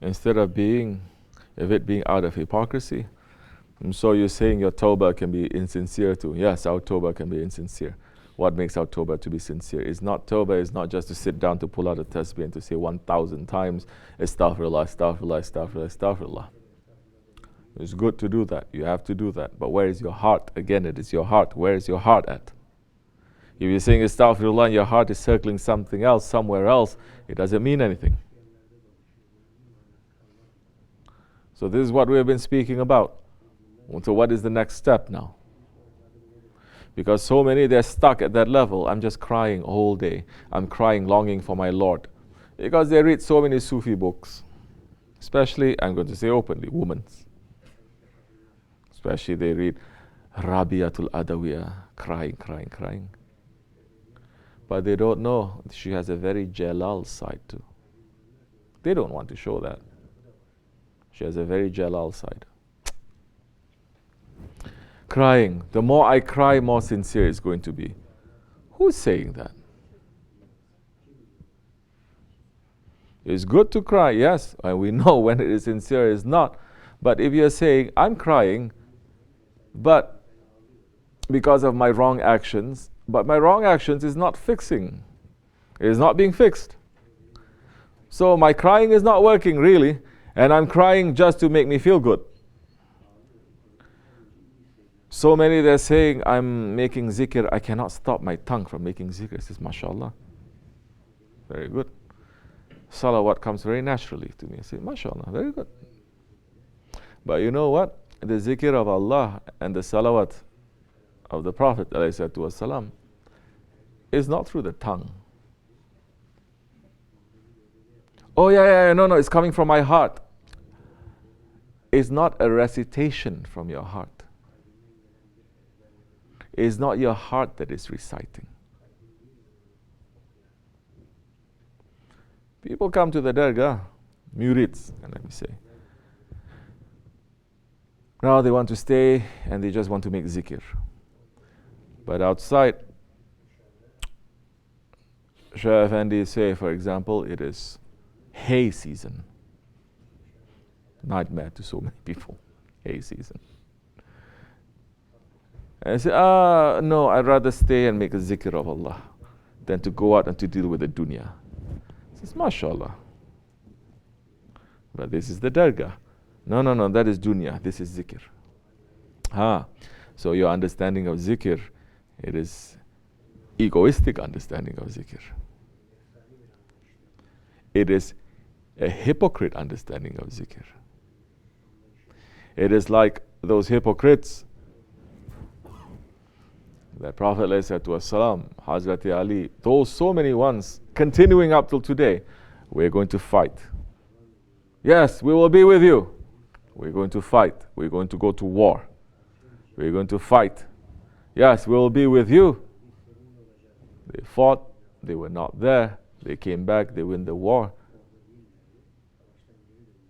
Instead of it being out of hypocrisy. And so you're saying your tawbah can be insincere too. Yes, our tawbah can be insincere. What makes our tawbah to be sincere? Tawbah is not just to sit down to pull out a tasbih and to say 1,000 times, astaghfirullah, astaghfirullah, astaghfirullah, astaghfirullah. It's good to do that. You have to do that. But where is your heart? Again, it is your heart. Where is your heart at? If you're saying astaghfirullah and your heart is circling something else, somewhere else, it doesn't mean anything. So this is what we have been speaking about. So what is the next step now? Because so many, they're stuck at that level. I'm just crying all day. I'm crying, longing for my Lord. Because they read so many Sufi books. Especially, I'm going to say openly, women's. Especially they read Rabiatul Adawiyah, crying, crying, crying. But they don't know she has a very Jalal side too. They don't want to show that. She has a very Jalal side. Crying. The more I cry, more sincere it's going to be. Who's saying that? It's good to cry, yes, and we know when it is sincere, it's not. But if you're saying, I'm crying, but because of my wrong actions, but my wrong actions is not fixing. It is not being fixed. So my crying is not working really, and I'm crying just to make me feel good. So many, they're saying, I'm making zikr, I cannot stop my tongue from making zikr. It says, mashallah. Very good. Salawat comes very naturally to me. I say, mashallah, very good. But you know what? The zikr of Allah and the salawat of the Prophet ﷺ is not through the tongue. Oh yeah, no, it's coming from my heart. It's not a recitation from your heart. It's not your heart that is reciting. People come to the Dergah, murids, let me say. Now they want to stay and they just want to make zikr. But outside, Shaykh Effendi say, for example, it is hay season. Nightmare to so many people, hay season. And I say, no, I'd rather stay and make a zikr of Allah than to go out and to deal with the dunya. He says, mashallah. But this is the Dergah. No, that is dunya, this is zikr. So your understanding of zikr, it is egoistic understanding of zikr. It is a hypocrite understanding of zikr. It is like those hypocrites that Prophet ﷺ, Hazrat Ali, those so many ones, continuing up till today, we're going to fight. Yes, we will be with you. We're going to fight. We're going to go to war. We're going to fight. Yes, we will be with you. They fought. They were not there. They came back. They win the war.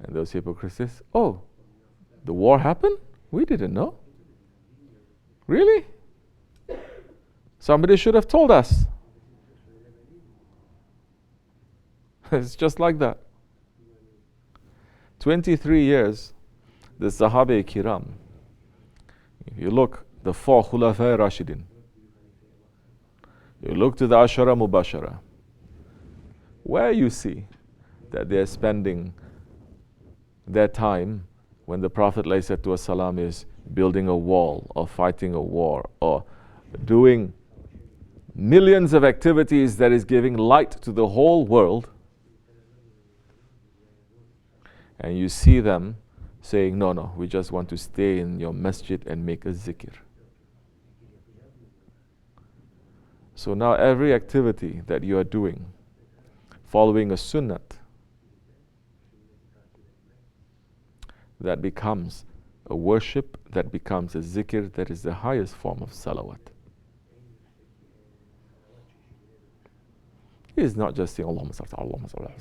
And those hypocrites says, oh, the war happened? We didn't know. Really? Somebody should have told us. It's just like that. 23 years, the Sahabe Kiram, if you look, the 4 Khulafai Rashidin, you look to the Ashara Mubashara, where you see that they are spending their time when the Prophet ﷺ is building a wall or fighting a war or doing millions of activities that is giving light to the whole world, and you see them saying, no, we just want to stay in your masjid and make a zikr. So now every activity that you are doing, following a sunnat, that becomes a worship, that becomes a zikr, that is the highest form of salawat. He is not just saying Allahumma salli, Allahumma salli.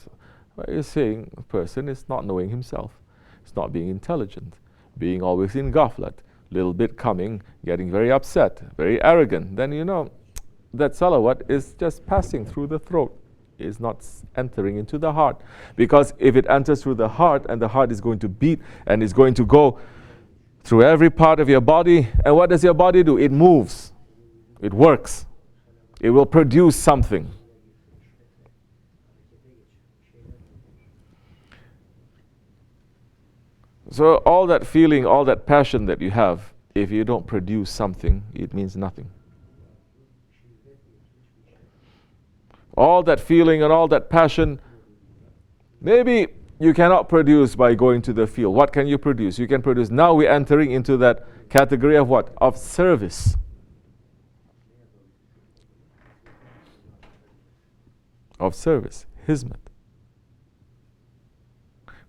But he's saying a person is not knowing himself. It's not being intelligent, being always in ghaflat, little bit coming, getting very upset, very arrogant. Then you know that salawat is just passing through the throat. It's not entering into the heart. Because if it enters through the heart, and the heart is going to beat, and is going to go through every part of your body, and what does your body do? It moves. It works. It will produce something. So all that feeling, all that passion that you have, if you don't produce something, it means nothing. All that feeling and all that passion, maybe you cannot produce by going to the field. What can you produce? You can produce. Now we're entering into that category of what? Of service. Of service. Hizmet.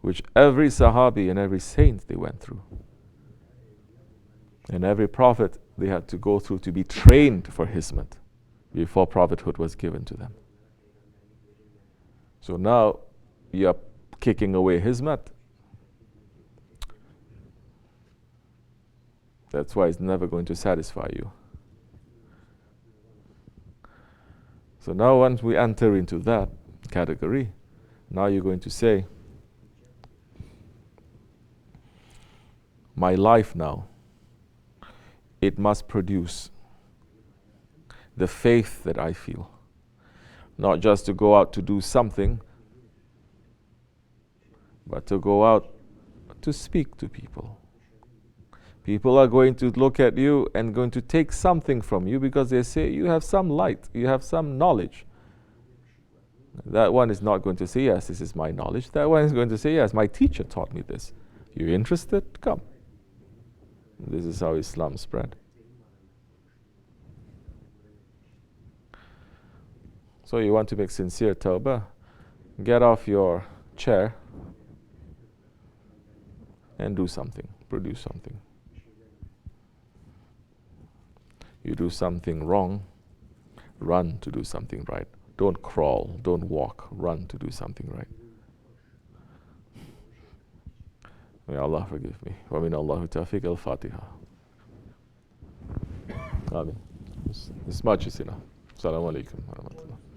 Which every Sahabi and every saint they went through. And every prophet they had to go through to be trained for Hizmet before prophethood was given to them. So now you are kicking away Hizmet. That's why it's never going to satisfy you. So now once we enter into that category, now you're going to say, my life now, it must produce the faith that I feel. Not just to go out to do something, but to go out to speak to people. People are going to look at you and going to take something from you because they say you have some light, you have some knowledge. That one is not going to say, yes, this is my knowledge. That one is going to say, yes, my teacher taught me this. You interested? Come. This is how Islam spread. So you want to make sincere tawbah? Get off your chair and do something, produce something. You do something wrong, run to do something right. Don't crawl, don't walk, run to do something right. May Allah forgive me. Wa min Allahu tawfiq al-Fatiha. Amen. This much is enough. Assalamu alaikum wa rahmatullah.